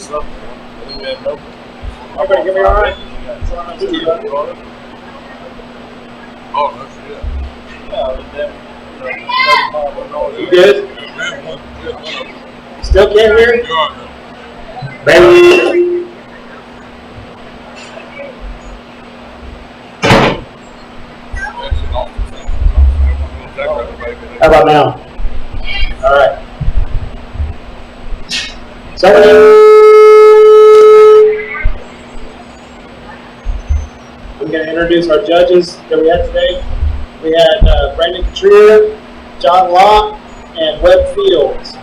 something. I think we had no. Everybody give me all right? Oh, that's good. You good? Still can't hear? Baby. How about now? All right. Somebody. I'm going to introduce our judges that we had today. We had Brandon Katrier, John Locke, and Webb Fields.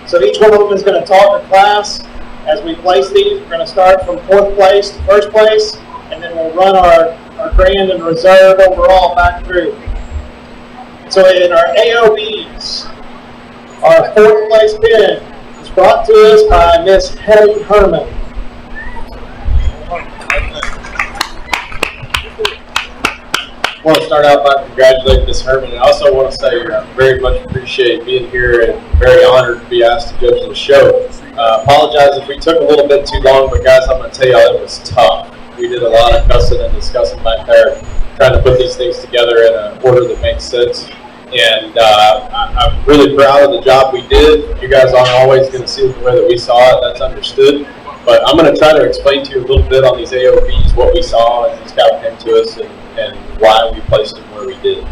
So each one of them is going to talk to class as we place these. We're going to start from 4th place to 1st place, and then we'll run our grand and reserve overall back through. So in our AOBs, our 4th place pin is brought to us by Miss Hetty Herman. I want to start out by congratulating Ms. Herman, and I also want to say I very much appreciate being here and very honored to be asked to judge the show. Apologize if we took a little bit too long, but guys, I'm going to tell y'all it was tough. We did a lot of cussing and discussing back there, trying to put these things together in an order that makes sense. And I'm really proud of the job we did. You guys aren't always going to see it the way that we saw it. That's understood. But I'm going to try to explain to you a little bit on these AOBs, what we saw as these guys came to us, and why we placed them where we did.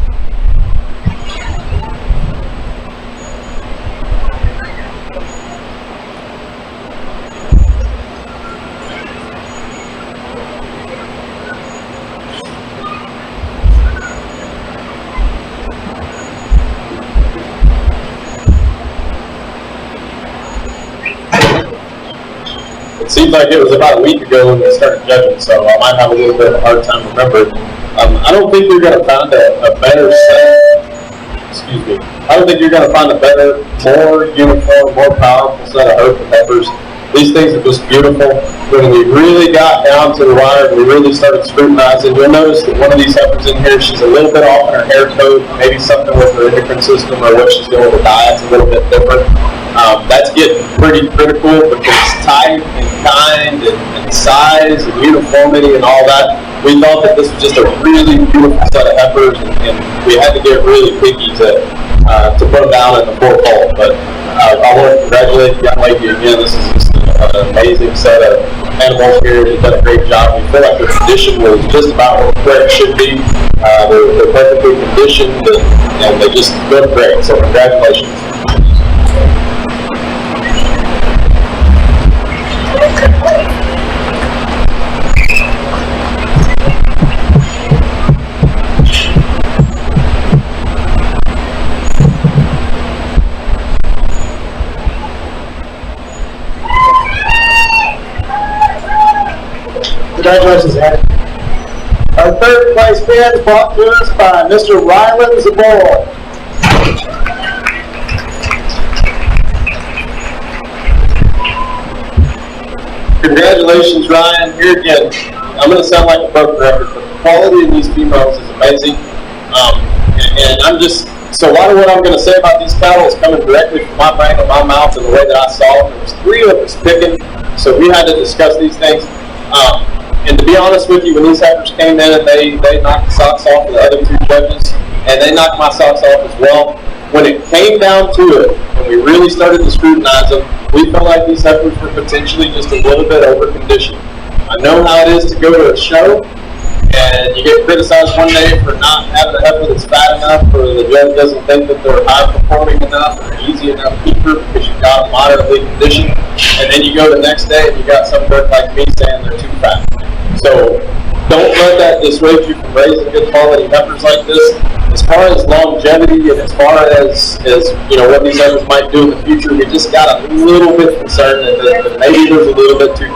It seems like it was about a week ago when we started judging, so I might have a little bit of a hard time remembering. I don't think you're going to find a better set. Excuse me. I don't think you're going to find a better, more uniform, more powerful set of Heifer peppers. These things are just beautiful. When we really got down to the wire, we really started scrutinizing. You'll notice that one of these heifers in here, she's a little bit off in her hair coat, maybe something with her endocrine system or what she's doing with her diet's a little bit different. That's getting pretty critical because type and kind and size and uniformity and all that. We thought that this was just a really beautiful set of heifers, and we had to get really picky to put them down in the 4th hole. But I want to congratulate the young lady again. This is just an amazing set of animals here. You've done a great job. We feel like the condition was just about where it should be. They're perfectly conditioned, and they just look great. So congratulations. Congratulations, Ed. Our 3rd place pin is brought to us by Mr. Rylan Zabor. Congratulations, Ryan. Here again, I'm going to sound like a broken record, but the quality of these females is amazing. And I'm just, so a lot of what I'm going to say about these cattle is coming directly from my brain and my mouth and the way that I saw them. There was 3 of us picking, so we had to discuss these things. And to be honest with you, when these heifers came in and they knocked the socks off of the other 2 judges, and they knocked my socks off as well, when it came down to it, when we really started to scrutinize them, we felt like these heifers were potentially just a little bit over-conditioned. I know how it is to go to a show, and you get criticized one day for not having a heifer that's fat enough, or the judge doesn't think that they're high-performing enough or easy enough keeper because you've got them moderately conditioned, and then you go the next day and you got some bird like me saying they're too fat. So don't let that dissuade you from raising good quality heifers like this. As far as longevity and as far as you know what these heifers might do in the future, we just got a little bit concerned that maybe there's a little bit too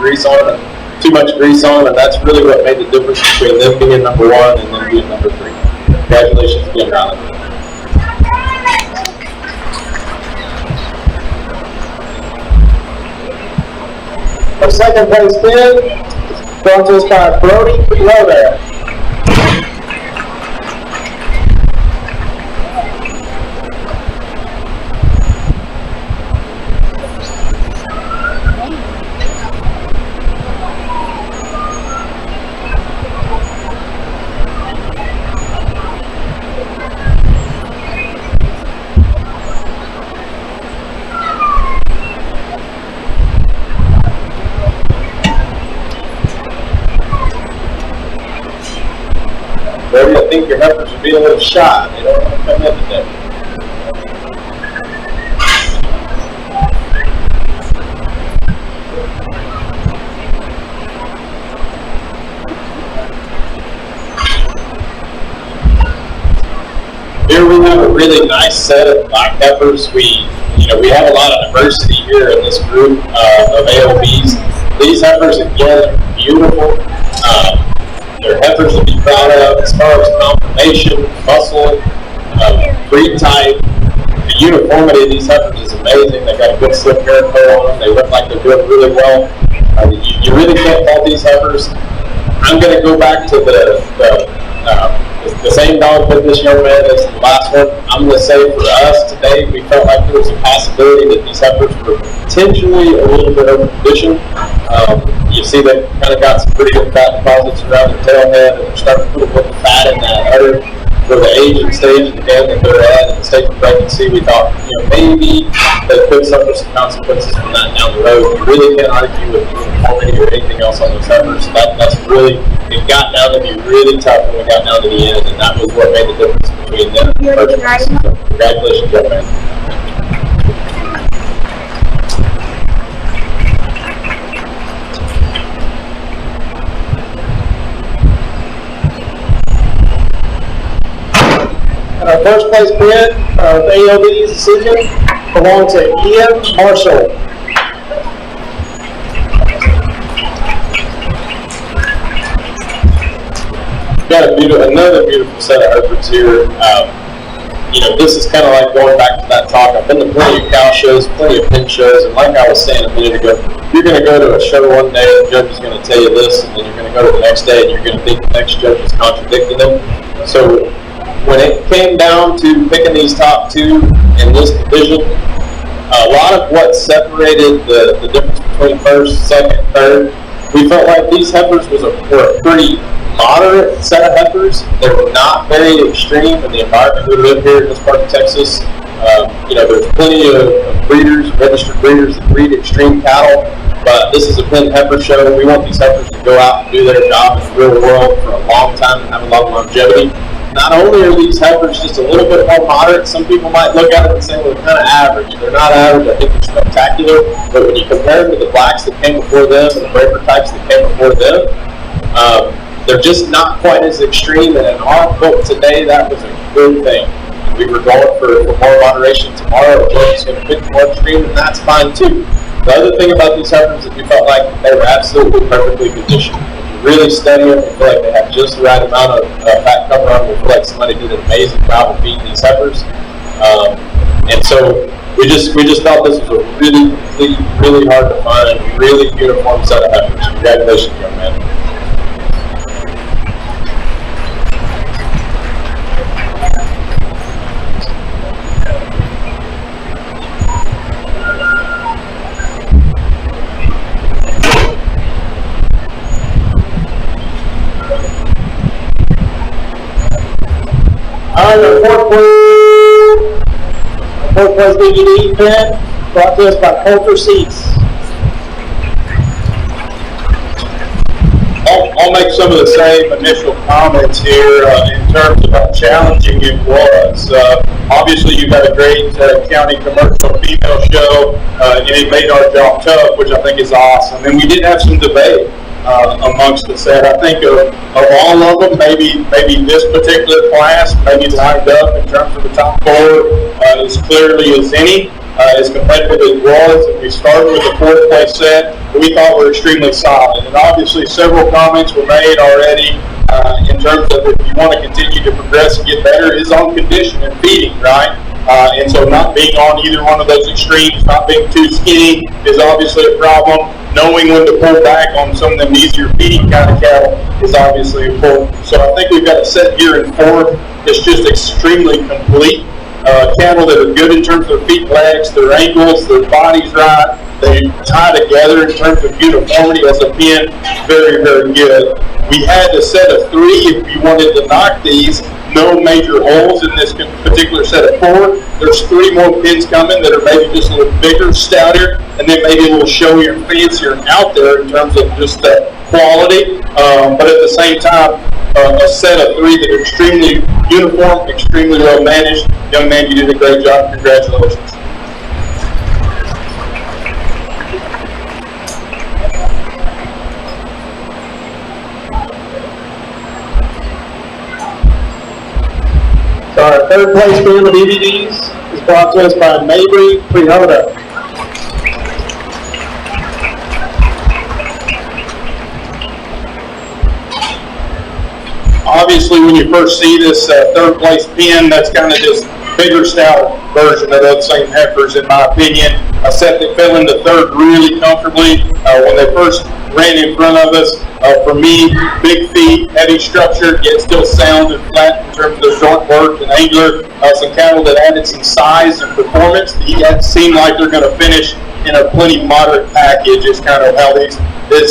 much grease on them, and that's really what made the difference between them being number 1 and them being number 3. Congratulations again, Riley. Our 2nd place pin brought to us by Brody below there. think your heifers are being a little shy. They don't want to come in today. Here we have a really nice set of black heifers. We have a lot of diversity here in this group of AOBs. These heifers, again, are beautiful. They're heifers to be proud of as far as conformation, muscle, breed type. The uniformity of these heifers is amazing. They've got a good slick hair curl on them. They look like they're doing really well. You really can't fault these heifers. I'm going to go back to the same dog with this young man as the last one. I'm going to say for us today, we felt like there was a possibility that these heifers were potentially a little bit over conditioned. You see they kind of got some pretty good fat deposits around their tail head, and they're starting to put a little fat in that udder. For the age and stage of the game that they're at and the stage of pregnancy, we thought, maybe they could suffer some consequences from that down the road. You really can't argue with uniformity or anything else on those heifers. That's really, it got down to be really tough when we got down to the end, and that was what made the difference between them and the purchase. So, congratulations, young man. And our first place bid of AOB's decision belongs to Ian Marshall. Got another beautiful set of heifers here. This is kind of like going back to that talk. I've been to plenty of cow shows, plenty of pin shows, and like I was saying a minute ago, you're going to go to a show one day, and the judge is going to tell you this, and then you're going to go to the next day, and you're going to think the next judge is contradicting them. So when it came down to picking these top two in this division, a lot of what separated the difference between first, second, third, we felt like these heifers were a pretty moderate set of heifers. They were not very extreme in the environment we live here in this part of Texas. There's plenty of breeders, registered breeders that breed extreme cattle, but this is a pin heifer show. We want these heifers to go out and do their job in the real world for a long time and have a lot of longevity. Not only are these heifers just a little bit more moderate, some people might look at them and say, well, they're kind of average. They're not average, I think they're spectacular, but when you compare them to the blacks that came before them and the breaker types that came before them, they're just not quite as extreme, and in our book today, that was a good thing. We were going for more moderation tomorrow. The judge is going to pick more extreme, and that's fine too. The other thing about these heifers is we felt like they were absolutely perfectly conditioned. Really study them. We feel like they have just the right amount of fat cover on them. We feel like somebody did an amazing job of feeding these heifers. And so we just thought this was a really complete, really hard to find, really uniform set of heifers. Congratulations, young man. The fourth place DVD pin brought to us by Coulter Seats. I'll make some of the same initial comments here in terms of how challenging it was. Obviously, you've had a great county commercial female show, and it made our job tough, which I think is awesome. And we did have some debate amongst the set. I think of all of them, maybe this particular class, maybe lined up in terms of the top four as clearly as any. As competitive as it was, and we started with the fourth place set, we thought were extremely solid. And obviously several comments were made already in terms of if you want to continue to progress and get better, is on condition and feeding, right? And so not being on either one of those extremes, not being too skinny is obviously a problem. Knowing when to pull back on some of them easier feeding kind of cattle is obviously important. So I think we've got a set here in fourth that's just extremely complete. Cattle that are good in terms of their feet, legs, their ankles, their bodies right. They tie together in terms of uniformity as a pin. Very, very good. We had a set of three if you wanted to knock these. No major holes in this particular set of four. There's three more pins coming that are maybe just a little bigger, stouter, and then maybe a little showier, fancier out there in terms of just the quality. But at the same time, a set of 3 that are extremely uniform, extremely well managed. Young man, you did a great job. Congratulations. So our third place bin of DVDs is brought to us by Mabry Prihoda. Obviously, when you first see this third place pin, that's kind of this bigger style version of those same heifers, in my opinion. A set that fell into third really comfortably when they first ran in front of us. For me, big feet, heavy structure, yet still sound and flat in terms of their joint work and angular. Some cattle that added some size and performance. That seem like they're going to finish in a plenty moderate package. Is kind of how this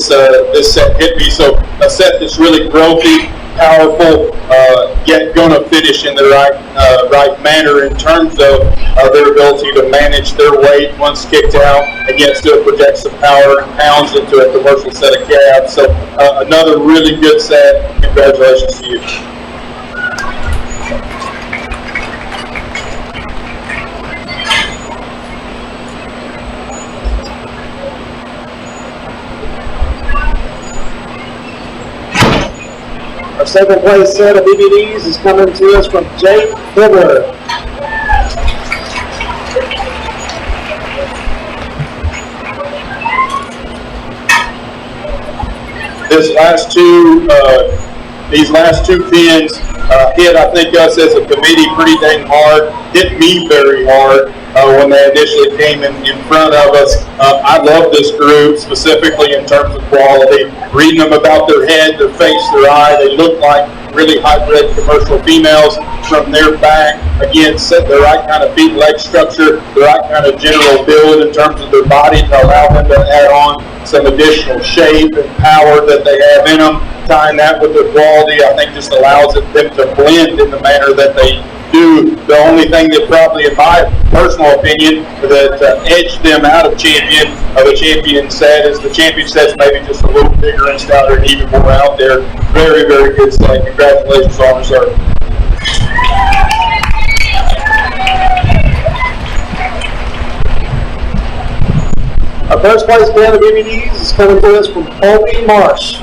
set hit me. So a set that's really growthy, powerful, yet going to finish in the right manner in terms of their ability to manage their weight once kicked out, and yet still project some power and pounds into a commercial set of calves. So another really good set. Congratulations to you. Our second place set of DVDs is coming to us from Jake Hibbler. These last two pins hit, I think, us as a committee pretty dang hard. Hit me very hard when they initially came in front of us. I love this group, specifically in terms of quality. Reading them about their head, their face, their eye, they look like really high-bred commercial females from their back. Again, set the right kind of feet, leg structure, the right kind of general build in terms of their body to allow them to add on some additional shape and power that they have in them. Tying that with their quality, I think just allows them to blend in the manner that they do. The only thing that probably, in my personal opinion, that edged them out of the champion set is the champion set's maybe just a little bigger and stouter and even more out there. Very, very good set. Congratulations, officer. Our first place bin of DVDs is coming to us from Colby Marsh.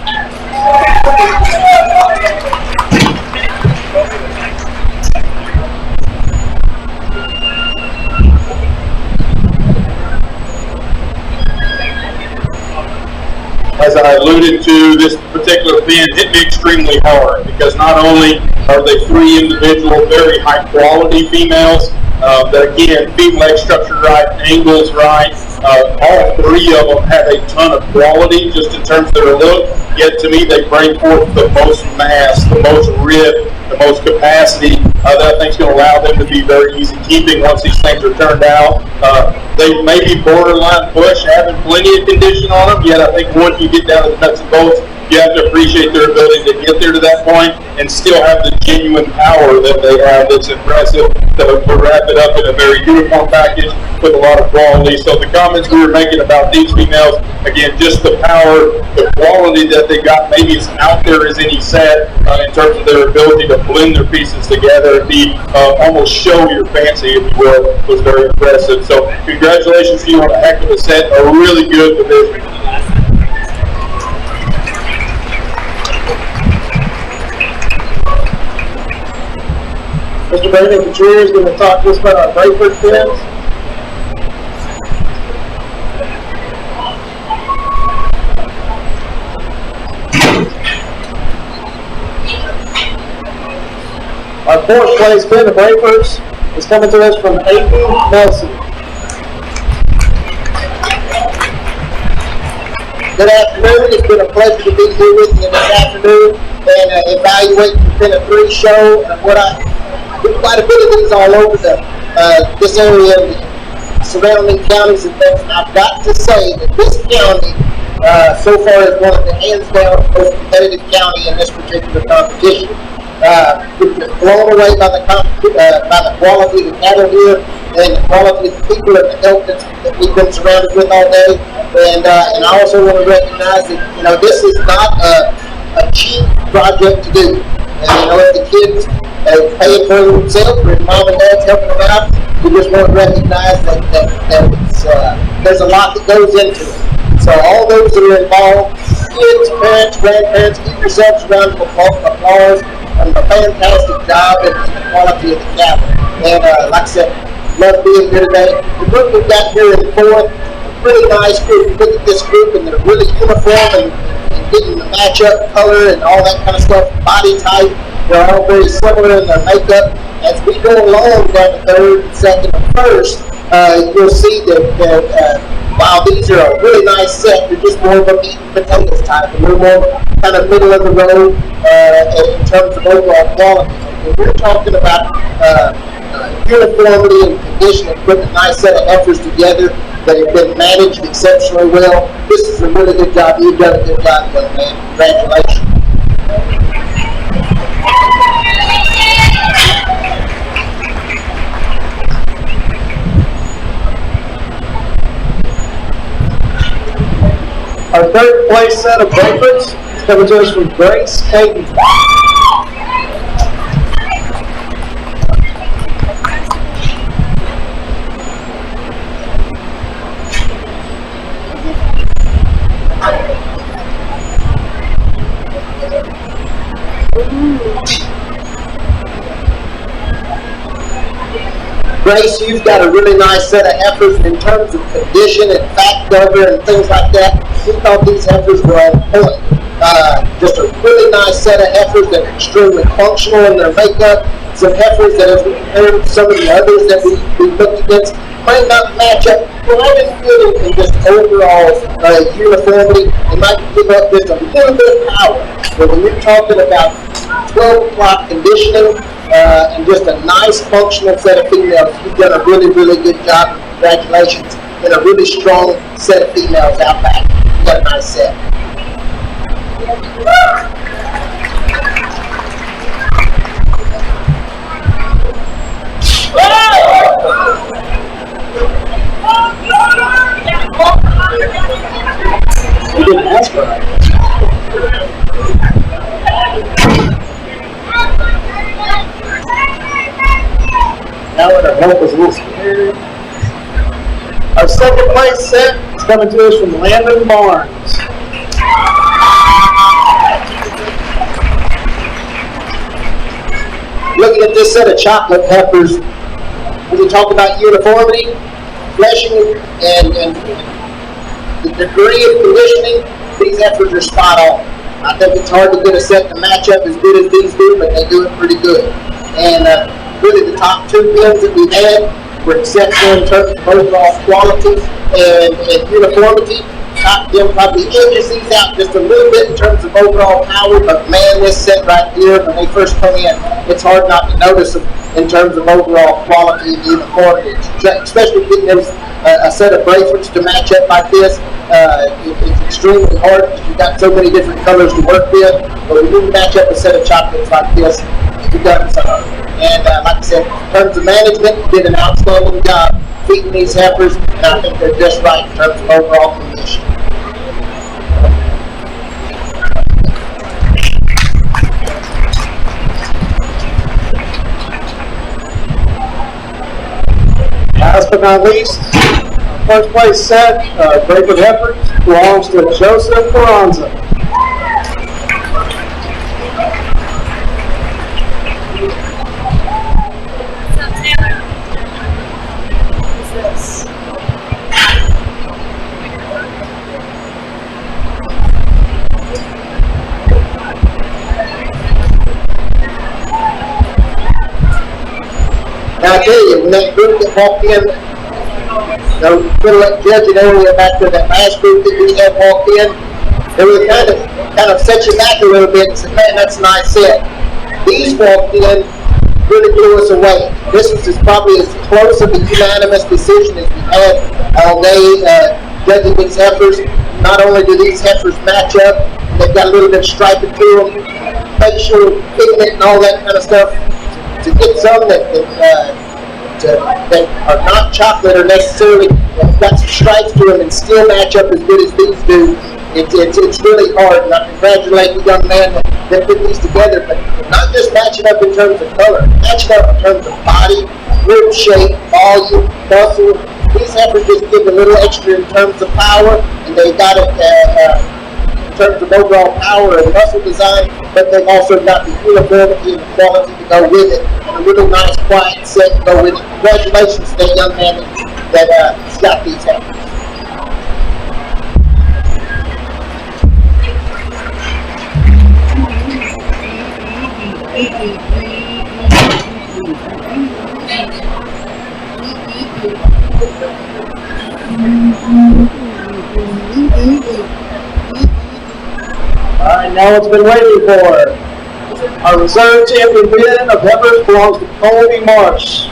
As I alluded to, this particular pin hit me extremely hard because not only are they 3 individual, very high quality females, that again, feet, leg structure right, angles right, all 3 of them have a ton of quality just in terms of their look, yet to me they bring forth the most mass, the most rib, the most capacity. That I think is going to allow them to be very easy keeping once these things are turned out. They may be borderline push, having plenty of condition on them, yet I think once you get down to the nuts and bolts, you have to appreciate their ability to get there to that point and still have the genuine power that they have that's impressive to wrap it up in a very uniform package with a lot of quality. So the comments we were making about these females, again, just the power, the quality that they got maybe as out there as any set in terms of their ability to blend their pieces together and be almost show your fancy, if you will, was very impressive. So congratulations to you on a heck of a set, a really good division. Mr. Brandon Couture is going to talk to us about our Brayford pins. Our fourth place pin of Brayfords is coming to us from Aiden Nelson. Good afternoon. It's been a pleasure to be here with you this afternoon and evaluate the Pin of 3 show. Quite a bit of these all over this area of the surrounding counties and things. And I've got to say that this county so far is one of the hands down most competitive county in this particular competition. We're just blown away by the quality of the cattle here and the quality of the people and the help that we've been surrounded with all day. And I also want to recognize that this is not a cheap project to do. And you know, if the kids paying for it themselves, or if mom and dad's helping them out, we just want to recognize that it's, there's a lot that goes into it. So all those that are involved, kids, parents, grandparents, give yourselves a round of applause on the fantastic job and the quality of the cattle. And like I said, love being here today. The group we've got here in fourth, really nice group. Look at this group, and they're really uniform and getting the matchup, color, and all that kind of stuff, body type. They're all very similar in their makeup. As we go along down the third, second, and first, you'll see that while these are a really nice set, they're just more of a meat and potatoes type, a little more kind of middle of the road in terms of overall quality. When we're talking about uniformity and conditioning, putting a nice set of heifers together that have been managed exceptionally well, this is a really good job. You've done a good job, young man. Congratulations. Our third place set of favorites is coming to us from Grace Hayden. Grace, you've got a really nice set of heifers in terms of condition and fat cover and things like that. We thought these heifers were on point. Just a really nice set of heifers that are extremely functional in their makeup. Some heifers that, as we compared to some of the others that we looked against, might not match up quite as good in just overall uniformity. They might give up just a little bit of power. But when you're talking about 12 o'clock conditioning, and just a nice functional set of females, you've done a really, really good job. Congratulations. And a really strong set of females out back. You got a nice set. You didn't ask for that. Now our help is a little scared. Our second place set is coming to us from Landon Barnes. Looking at this set of chocolate heifers, when you talk about uniformity, fleshing, and the degree of conditioning, these heifers are spot on. I think it's hard to get a set to match up as good as these do, but they do it pretty good. And really the top two pins that we've had were exceptional in terms of overall quality and uniformity. Top pin probably edges these out just a little bit in terms of overall power, but man, this set right here, when they first come in, it's hard not to notice them in terms of overall quality and uniformity. Especially getting a set of bracelets to match up like this, it's extremely hard because you've got so many different colors to work with, but when you match up a set of chocolates like this, you've done something. And like I said, in terms of management, you did an outstanding job feeding these heifers, and I think they're just right in terms of overall condition. Last but not least, first place set, group of heifers belongs to Joseph Carranza. Now I tell you, when that group that walked in, we're going to let Judge and area back to that last group that we had walked in, they were kind of set you back a little bit and said, man, that's a nice set. These walked in, really blew us away. This was probably as close of a unanimous decision as we had all day judging these heifers. Not only do these heifers match up, they've got a little bit of striping to them, facial pigment and all that kind of stuff. To get some that are not chocolate or necessarily got some stripes to them and still match up as good as these do, It's really hard, and I congratulate the young man that put these together, but not just matching up in terms of color, matching up in terms of body, rib shape, volume, muscle. These heifers just give a little extra in terms of power, and they got it in terms of overall power and muscle design, but they've also got the uniformity and the quality to go with it, and a really nice quiet set to go with it. Congratulations to that young man that's got these heifers. Alright, now what's been waiting for. Our reserve champion win of heifers belongs to Colby Marsh.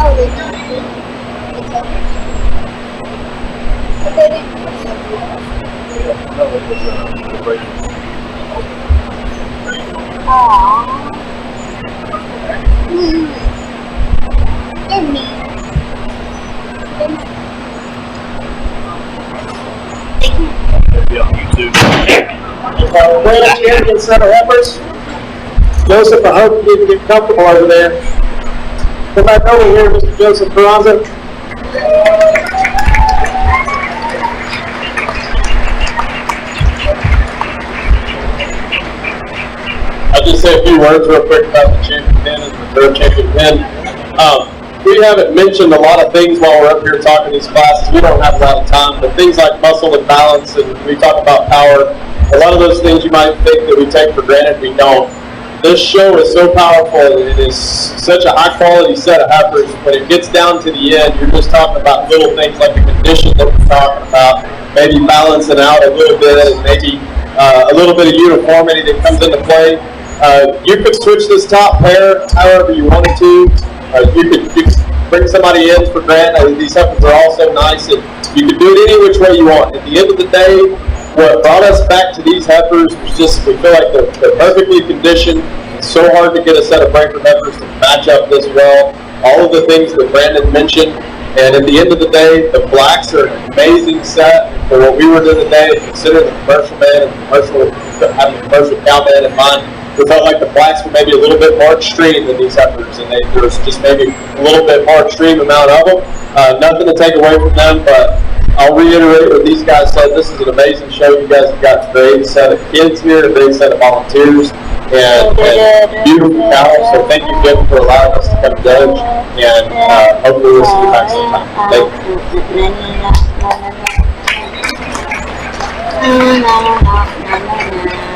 Oh, they don't. It's okay. But they didn't. Aww. They're mean. Grand champion set of heifers. Joseph, I hope you didn't get comfortable over there. Come back over here, Mr. Joseph Carranza. I'll just say a few words real quick about the champion pin and the third champion pin. We haven't mentioned a lot of things while we're up here talking these classes. We don't have a lot of time, but things like muscle and balance, and we talk about power. A lot of those things you might think that we take for granted, we don't. This show is so powerful, and it is such a high quality set of heifers. When it gets down to the end, you're just talking about little things like the condition that we're talking about, maybe balancing out a little bit, and maybe a little bit of uniformity that comes into play. You could switch this top pair however you wanted to. You could bring somebody in for grant. These heifers are all so nice, and you could do it any which way you want. At the end of the day, what brought us back to these heifers was just, we feel like they're perfectly conditioned. It's so hard to get a set of Frankfurt heifers to match up this well. All of the things that Brandon mentioned. And at the end of the day, the blacks are an amazing set for what we were doing today. Consider the commercial man and having the commercial cow man in mind. We felt like the blacks were maybe a little bit more extreme than these heifers, and there was just maybe a little bit more extreme amount of them. Nothing to take away from them, but I'll reiterate what these guys said. This is an amazing show. You guys have got a great set of kids here, a great set of volunteers, and beautiful cows. So thank you again for allowing us to come judge, and hopefully we'll see you back sometime. Thank you.